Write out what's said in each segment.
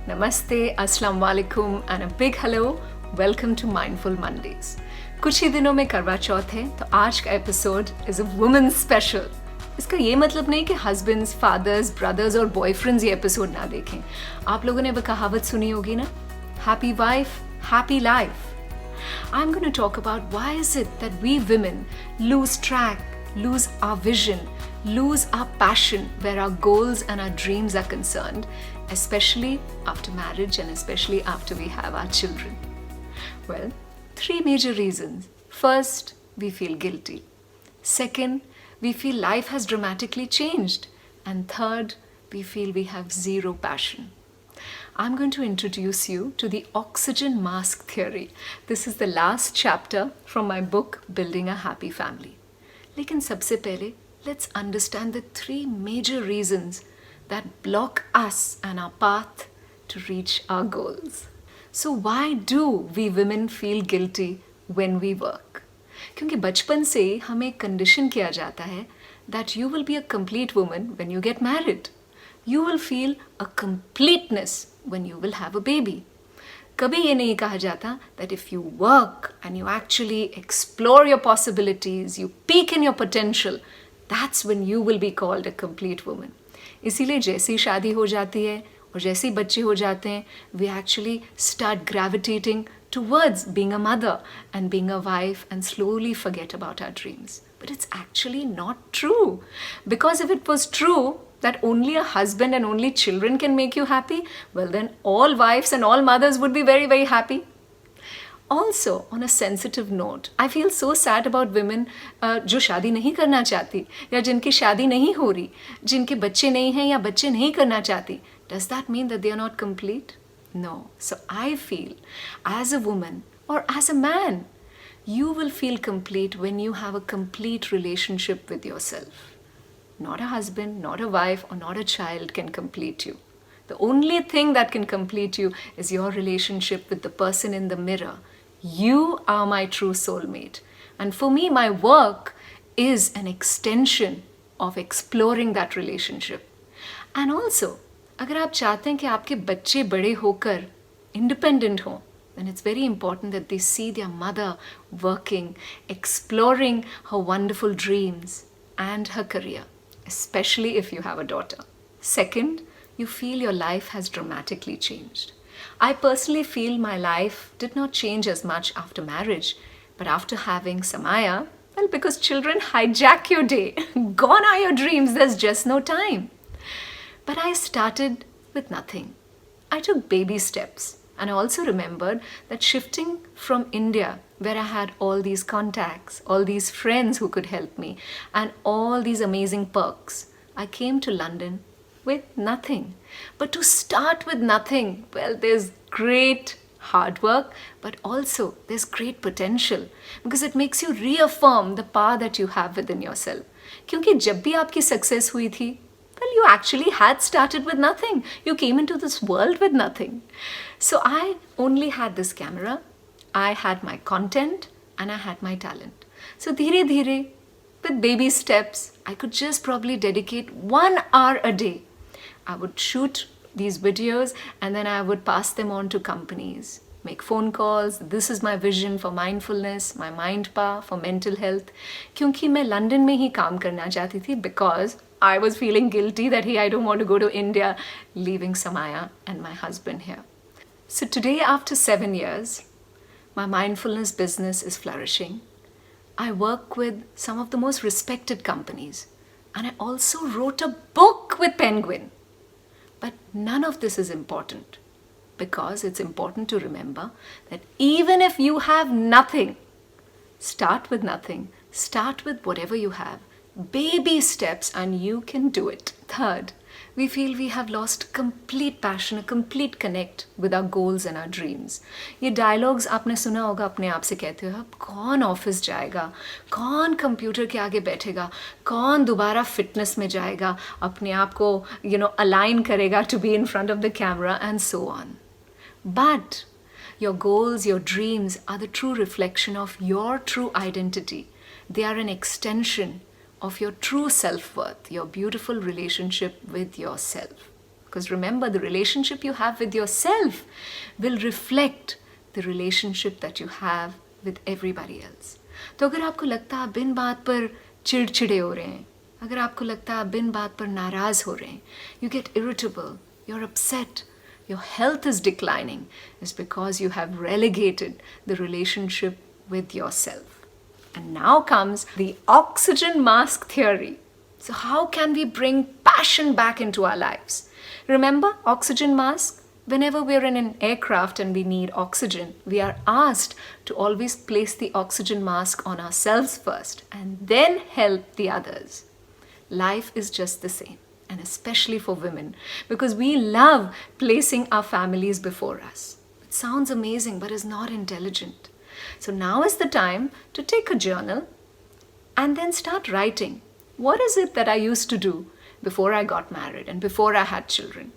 Namaste, Assalamu alaikum and a big hello. Welcome to Mindful Mondays. कुछ ही दिनों में करवा चौथ है तो आज का episode is a women's special. इसका ये मतलब नहीं कि हस्बैंड्स, फादर्स, ब्रदर्स और बॉयफ्रेंड्स ये एपिसोड ना देखें. आप लोगों ने वो कहावत सुनी होगी ना, happy wife, happy life. I'm going to talk about why is it that we women lose track, lose our vision, lose our passion where our goals and our dreams are concerned, especially after marriage and especially after we have our children. Well, three major reasons. First, we feel guilty. Second, we feel life has dramatically changed. And third, we feel we have zero passion. I'm going to introduce you to the oxygen mask theory. This is the last chapter from my book, Building a Happy Family. लेकिन सबसे पहले, let's understand the three major reasons that block us and our path to reach our goals. So why do we women feel guilty when we work? क्योंकि बचपन से हमें condition किया जाता है that you will be a complete woman when you get married. You will feel a completeness when you will have a baby. कभी ये नहीं कहा जाता that if you work and you actually explore your possibilities, you peak in your potential, that's when you will be called a complete woman. इसीलिए जैसी शादी हो जाती है और जैसे बच्चे हो जाते हैं, we actually start gravitating towards being a mother and being a wife and slowly forget about our dreams. But it's actually not true. Because if it was true that only a husband and only children can make you happy, well then all wives and all mothers would be very, very happy. Also, on a sensitive note, I feel so sad about women जो शादी नहीं करना चाहती या जिनकी शादी नहीं हो रही, जिनके बच्चे नहीं हैं या बच्चे नहीं करना चाहती. Does that mean that they are not complete? No. So I feel as a woman or as a man, you will feel complete when you have a complete relationship with yourself. Not a husband, not a wife, or not a child can complete you. The only thing that can complete you is your relationship with the person in the mirror. You are my true soulmate. And for me, my work is an extension of exploring that relationship. And also, अगर आप चाहते हैं कि आपके बच्चे बड़े होकर independent हों, then it's very important that they see their mother working, exploring her wonderful dreams and her career, especially if you have a daughter. Second, you feel your life has dramatically changed. I personally feel my life did not change as much after marriage, but after having Samaya, well, because children hijack your day. Gone are your dreams, there's just no time. But I started with nothing. I took baby steps. And I also remembered that shifting from India, where I had all these contacts, all these friends who could help me, and all these amazing perks, I came to London with nothing. But to start with nothing, well, there's great hard work, but also there's great potential because it makes you reaffirm the power that you have within yourself. क्योंकि जब भी आपकी success हुई थी, well, you actually had started with nothing. You came into this world with nothing. So I only had this camera, I had my content, and I had my talent. So dheere dheere, with baby steps, I could just probably dedicate 1 hour a day. I would shoot these videos and then I would pass them on to companies. Make phone calls. This is my vision for mindfulness, my mind power, for mental health. क्योंकि मैं London में ही काम करना चाहती थी because I was feeling guilty that hey, I don't want to go to India, leaving Samaya and my husband here. So today, after 7 years, my mindfulness business is flourishing. I work with some of the most respected companies. And I also wrote a book with Penguin. But none of this is important because it's important to remember that even if you have nothing, start with nothing. Start with whatever you have. Baby steps and you can do it. Third, we feel we have lost complete passion, a complete connect with our goals and our dreams. ये dialogues आपने सुना होगा अपने आप से कहते हो, अब कौन ऑफिस जाएगा, कौन कंप्यूटर के आगे बैठेगा, कौन दोबारा फिटनेस में जाएगा, अपने आप को align करेगा to be in front of the camera and so on. But your goals, your dreams are the true reflection of your true identity. They are an extension of your true self-worth, your beautiful relationship with yourself. Because remember, the relationship you have with yourself will reflect the relationship that you have with everybody else. तो अगर आपको लगता है आप बिन बात पर चिड़चिड़े हो रहे हैं, अगर आपको लगता है आप बिन बात पर नाराज हो रहे हैं, you get irritable, you're upset, your health is declining, is because you have relegated the relationship with yourself. And now comes the oxygen mask theory. So how can we bring passion back into our lives? Remember oxygen mask? Whenever we're in an aircraft and we need oxygen, we are asked to always place the oxygen mask on ourselves first and then help the others. Life is just the same, and especially for women, because we love placing our families before us. It sounds amazing, but is not intelligent. So now is the time to take a journal and then start writing. What is it that I used to do before I got married and before I had children?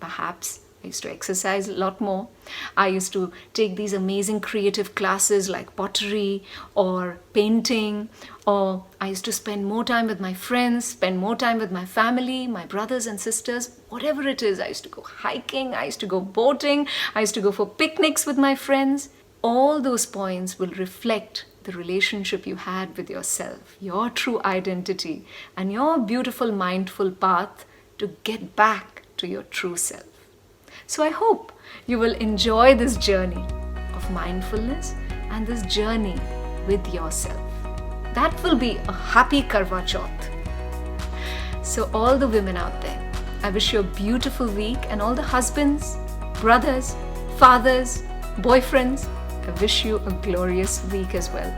Perhaps I used to exercise a lot more. I used to take these amazing creative classes like pottery or painting, or I used to spend more time with my friends, spend more time with my family, my brothers and sisters, whatever it is. I used to go hiking, I used to go boating, I used to go for picnics with my friends. All those points will reflect the relationship you had with yourself, your true identity, and your beautiful mindful path to get back to your true self. So I hope you will enjoy this journey of mindfulness and this journey with yourself. That will be a happy Karwa Chauth. So all the women out there, I wish you a beautiful week, and all the husbands, brothers, fathers, boyfriends, I wish you a glorious week as well.